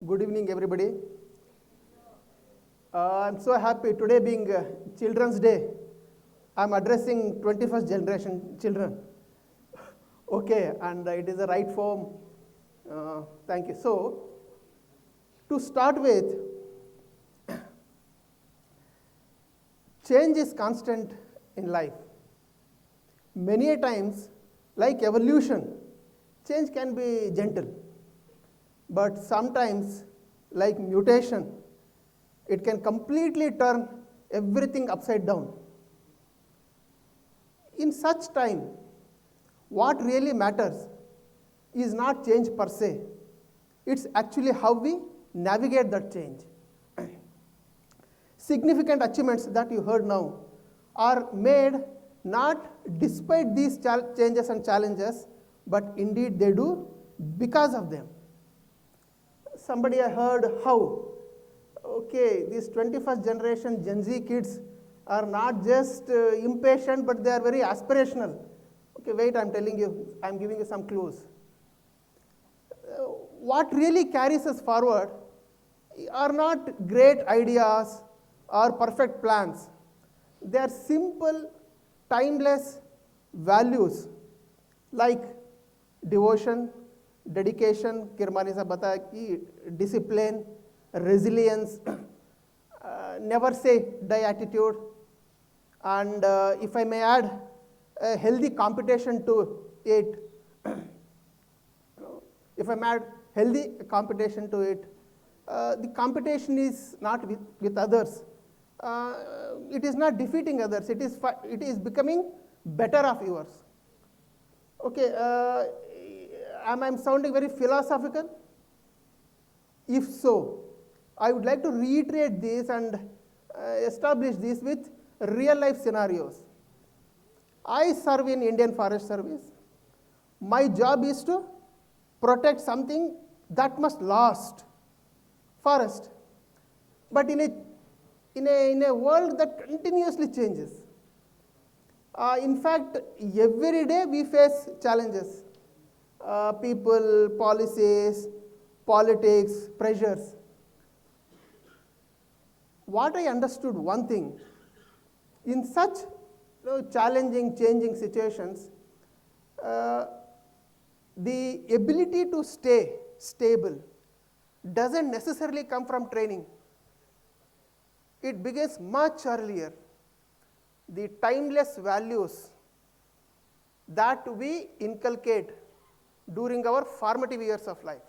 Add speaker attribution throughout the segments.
Speaker 1: Good evening, everybody. I'm so happy today being Children's Day. I'm addressing 21st generation children. Okay, and it is the right form. Thank you. So, to start with, change is constant in life. Many a times, like evolution, change can be gentle. But sometimes, like mutation, it can completely turn everything upside down. In such time, what really matters is not change per se. It's actually how we navigate that change. Significant achievements that you heard now are made not despite these changes and challenges, but indeed they do because of them. Somebody I heard how, okay, these 21st generation Gen Z kids are not just impatient, but they are very aspirational. Okay, wait, I'm giving you some clues. What really carries us forward are not great ideas or perfect plans. They are simple, timeless values like devotion, dedication, Kirmani sa bataya ki discipline, resilience, never say die attitude, and if I may add, a healthy competition to it. If I may add healthy competition to it, the competition is not with others. It is not defeating others. It is becoming better of yours. Okay. Am I sounding very philosophical? If so, I would like to reiterate this and establish this with real life scenarios. I serve in Indian Forest Service. My job is to protect something that must last, forest. But in a world that continuously changes, in fact, every day we face challenges. People, policies, politics, pressures. What I understood one thing, in such challenging, changing situations, the ability to stay stable doesn't necessarily come from training. It begins much earlier. The timeless values that we inculcate during our formative years of life.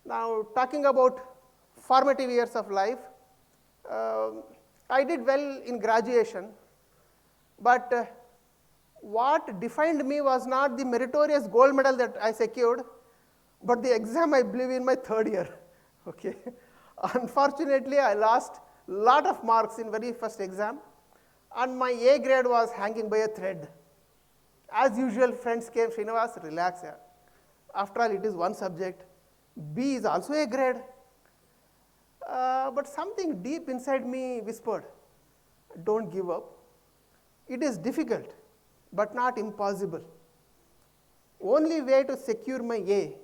Speaker 1: Now, talking about formative years of life, I did well in graduation, but what defined me was not the meritorious gold medal that I secured, but the exam I believe in my third year. Okay. Unfortunately, I lost a lot of marks in very first exam, and my A grade was hanging by a thread. As usual, friends came, Srinivas, relax. Yeah. After all, it is one subject. B is also a grade. But something deep inside me whispered, don't give up. It is difficult, but not impossible. Only way to secure my A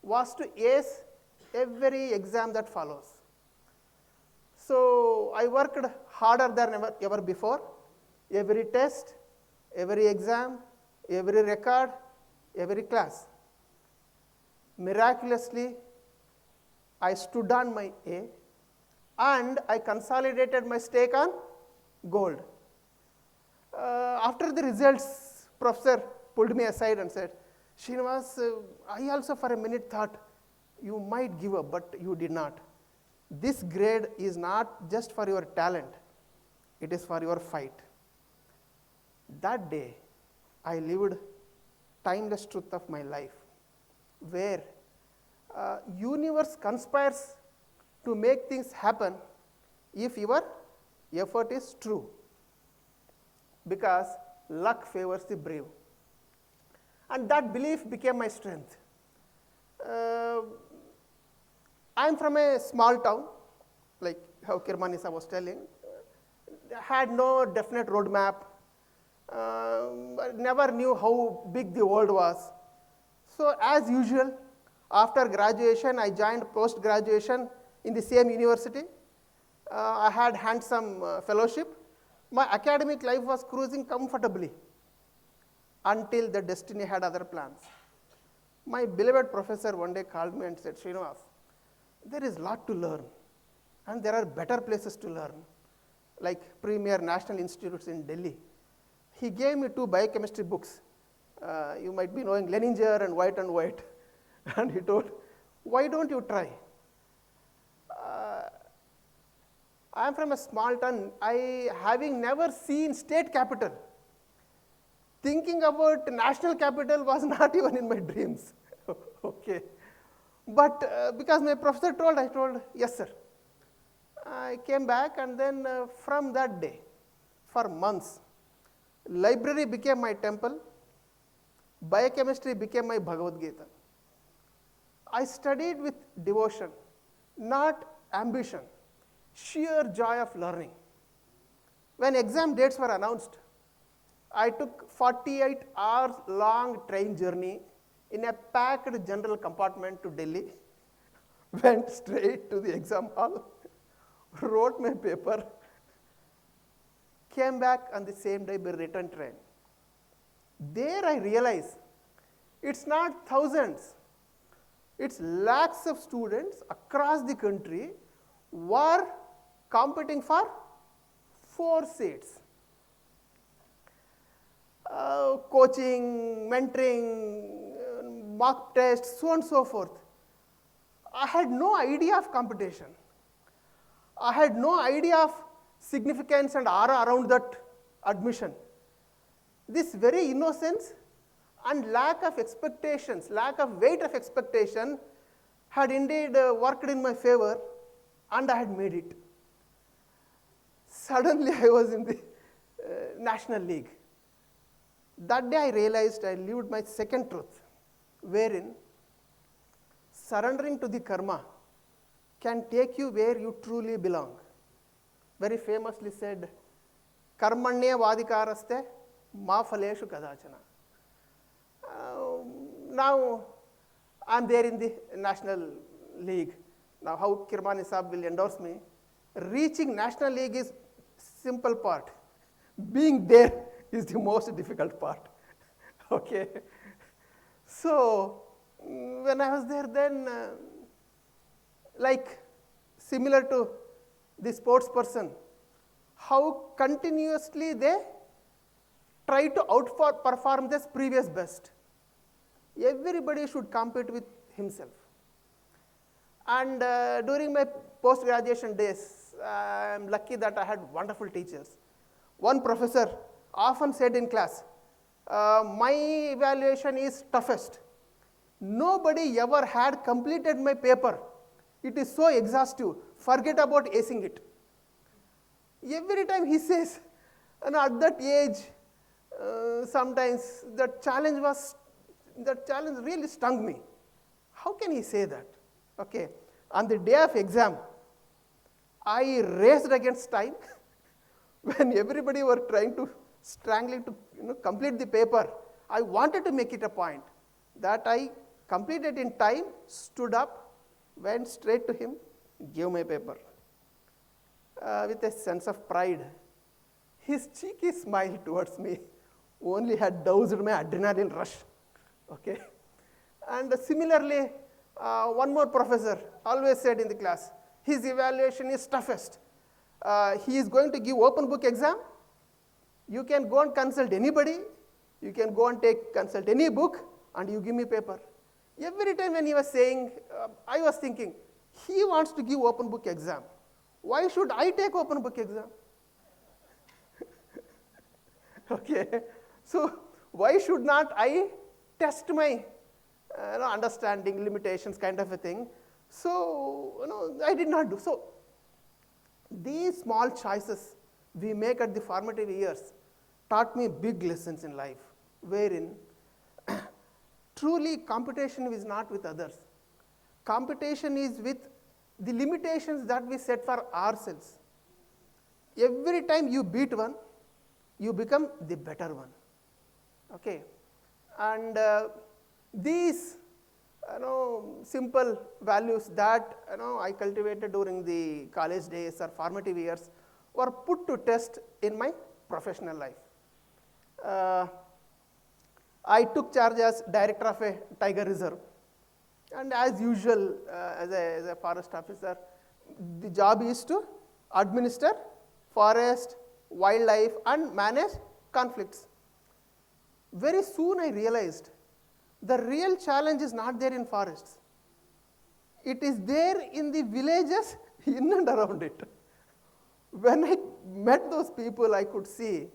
Speaker 1: was to ace every exam that follows. So I worked harder than ever before. Every test, every exam, every record, every class. Miraculously, I stood on my A and I consolidated my stake on gold. After the results, professor pulled me aside and said, Srinivas, I also for a minute thought you might give up, but you did not. This grade is not just for your talent, it is for your fight. That day, I lived timeless truth of my life, where universe conspires to make things happen if your effort is true, because luck favors the brave. And that belief became my strength. I'm from a small town, like how Kirmanisa was telling, had no definite roadmap, never knew how big the world was. So as usual, After graduation, I joined post-graduation in the same university. I had handsome fellowship. My academic life was cruising comfortably until the destiny had other plans. My beloved professor one day called me and said, Srinivas, there is a lot to learn, and there are better places to learn, like premier national institutes in Delhi. He gave me 2 biochemistry books. You might be knowing Leninger and White and White. And he told, why don't you try? I am from a small town. Having never seen state capital, thinking about national capital was not even in my dreams. Okay. But because my professor told, I told, yes, sir. I came back, and then from that day, for months, library became my temple, biochemistry became my Bhagavad Gita. I studied with devotion, not ambition, sheer joy of learning. When exam dates were announced, I took 48 hours long train journey in a packed general compartment to Delhi, went straight to the exam hall, wrote my paper, came back on the same day by return train. There I realized it's not thousands, it's lakhs of students across the country were competing for 4 seats. Coaching, mentoring, mock tests, so on and so forth. I had no idea of competition. I had no idea of significance and aura around that admission. This very innocence and lack of expectations, lack of weight of expectation had indeed worked in my favor, and I had made it. Suddenly I was in the National League. That day I realized I lived my second truth, wherein surrendering to the karma can take you where you truly belong. Very famously said, karmanye vadikaraste ma phaleshu kadachana. Now I'm there in the National League. Now how Kirmani Saab will endorse me. Reaching National League is simple part. Being there is the most difficult part. Okay. So when I was there then, like similar to the sports person, how continuously they try to outperform their previous best. Everybody should compete with himself. And during my post-graduation days, I'm lucky that I had wonderful teachers. One professor often said in class, my evaluation is toughest. Nobody ever had completed my paper. It is so exhaustive. Forget about acing it. Every time he says, and at that age, sometimes the challenge really stung me. How can he say that? Okay. On the day of exam, I raced against time. When everybody were strangling to complete the paper, I wanted to make it a point that I completed in time, stood up, went straight to him, gave my paper. With a sense of pride, his cheeky smile towards me only had doused my adrenaline rush. Okay. And similarly, one more professor always said in the class, his evaluation is toughest. He is going to give open book exam. You can go and consult anybody. You can go and consult any book, and you give me paper. Every time when he was saying, I was thinking, he wants to give open book exam. Why should I take open book exam? Okay. So why should not I test my understanding, limitations, kind of a thing? So I did not do so. These small choices we make at the formative years taught me big lessons in life, wherein truly competition is not with others. Competition is with the limitations that we set for ourselves. Every time you beat one, you become the better one. Okay. And these simple values that I cultivated during the college days or formative years were put to test in my professional life. I took charge as director of a tiger reserve, and as usual, as a forest officer, the job is to administer forest, wildlife, and manage conflicts. Very soon I realized the real challenge is not there in forests. It is there in the villages in and around it. When I met those people, I could see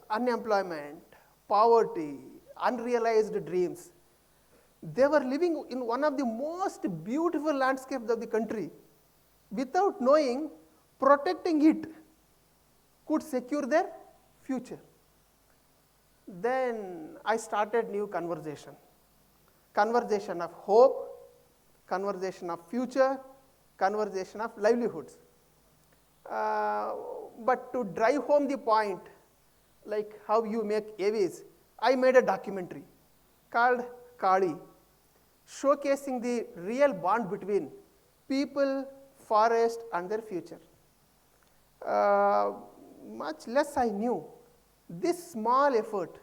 Speaker 1: unemployment, poverty, unrealized dreams. They were living in one of the most beautiful landscapes of the country. Without knowing, protecting it could secure their future. Then I started new conversation of hope, conversation of future, conversation of livelihoods. But to drive home the point, like how you make AVs, I made a documentary called Kali, showcasing the real bond between people, forest, and their future. Much less I knew, this small effort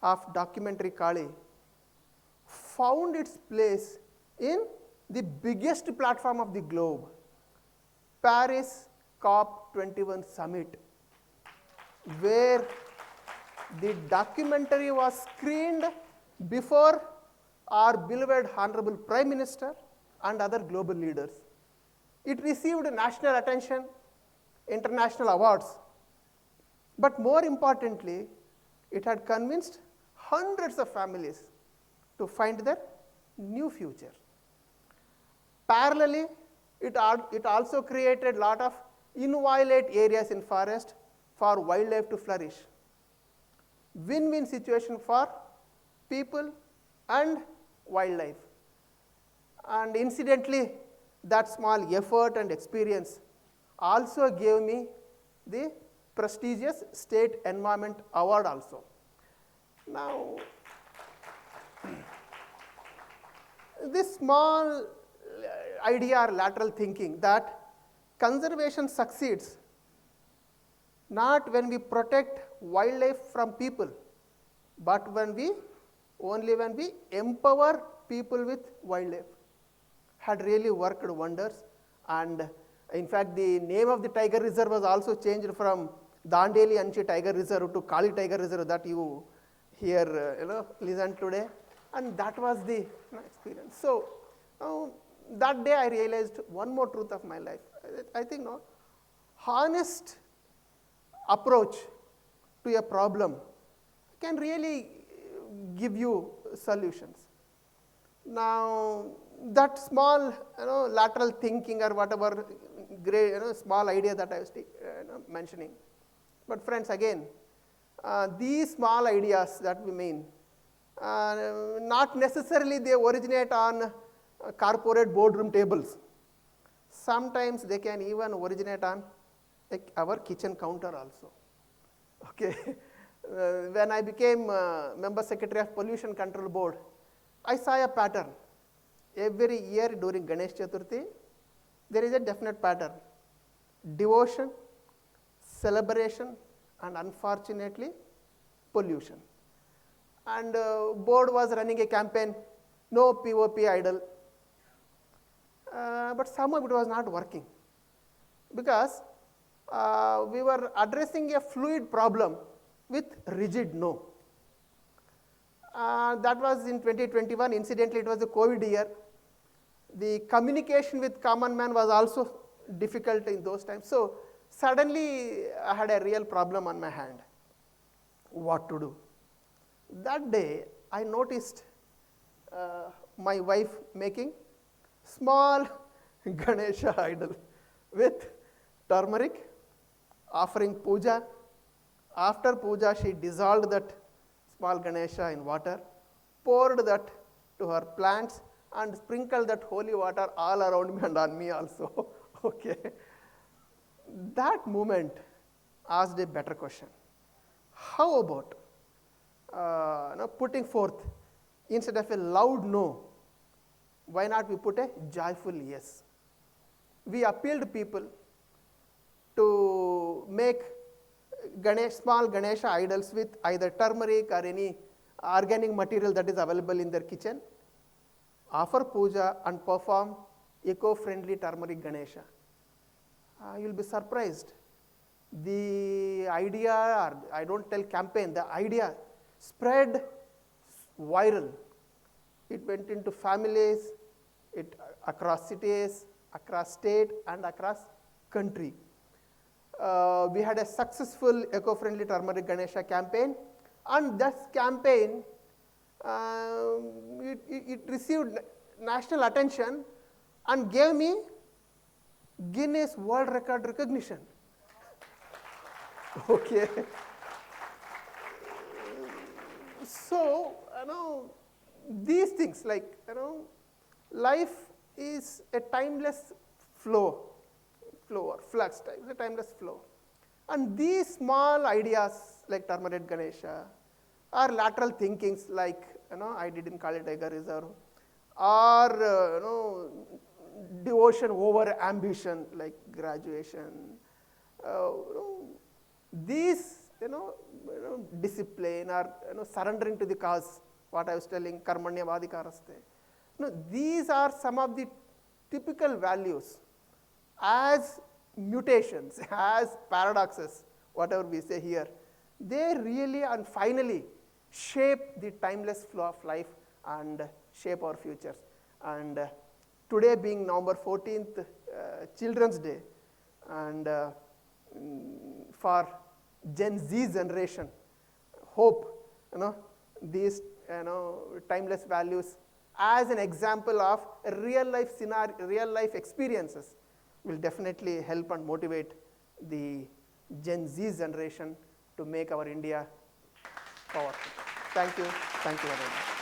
Speaker 1: of documentary Kali found its place in the biggest platform of the globe, Paris COP21 summit, where the documentary was screened before our beloved Honorable Prime Minister and other global leaders. It received national attention, international awards, but more importantly, it had convinced hundreds of families to find their new future. Parallelly, it also created a lot of inviolate areas in forest for wildlife to flourish. Win-win situation for people and wildlife. And incidentally, that small effort and experience also gave me the prestigious State Environment Award also. Now, this small idea or lateral thinking that conservation succeeds not when we protect wildlife from people, but only when we empower people with wildlife, had really worked wonders. And in fact, the name of the tiger reserve was also changed from Dandeli Anchi Tiger Reserve to Kali Tiger Reserve that you hear, listen today. And that was the experience. So that day I realized one more truth of my life. I think honest approach to a problem can really give you solutions. Now, that small lateral thinking or whatever great small idea that I was mentioning. But friends, again, these small ideas that we mean, not necessarily they originate on corporate boardroom tables. Sometimes they can even originate on our kitchen counter also. Okay. When I became member secretary of Pollution Control Board, I saw a pattern. Every year during Ganesh Chaturthi, there is a definite pattern. Devotion, celebration, and unfortunately, pollution. And board was running a campaign, no POP idol. But somehow it was not working because we were addressing a fluid problem with rigid no. That was in 2021. Incidentally, it was a COVID year. The communication with common man was also difficult in those times. So suddenly, I had a real problem on my hand. What to do? That day, I noticed my wife making small Ganesha idol with turmeric, offering puja. After puja, she dissolved that small Ganesha in water, poured that to her plants, and sprinkled that holy water all around me and on me also. Okay. That moment asked a better question. How about putting forth instead of a loud no, why not we put a joyful yes? We appealed people to make small Ganesha idols with either turmeric or any organic material that is available in their kitchen, offer puja and perform eco-friendly turmeric Ganesha. You'll be surprised. The idea, or I don't tell campaign, the idea spread viral. It went into families, across cities, across state, and across country. We had a successful eco-friendly turmeric Ganesha campaign, and that campaign, it received national attention and gave me Guinness World Record recognition. Okay. So, these things, like, life is a timeless flow or flux, it's a timeless flow. And these small ideas like turmeric Ganesha, or lateral thinkings like, I did in Kali Tiger Reserve, or, devotion over ambition like graduation, these, discipline or, surrendering to the cause, what I was telling, karmanya vadikaraste. These are some of the typical values as mutations, as paradoxes, whatever we say here. They really and finally shape the timeless flow of life and shape our futures. And today being November 14th, Children's Day, and for Gen Z generation, hope, these, timeless values as an example of real life scenario, real life experiences will definitely help and motivate the Gen Z generation to make our India powerful. Thank you very much.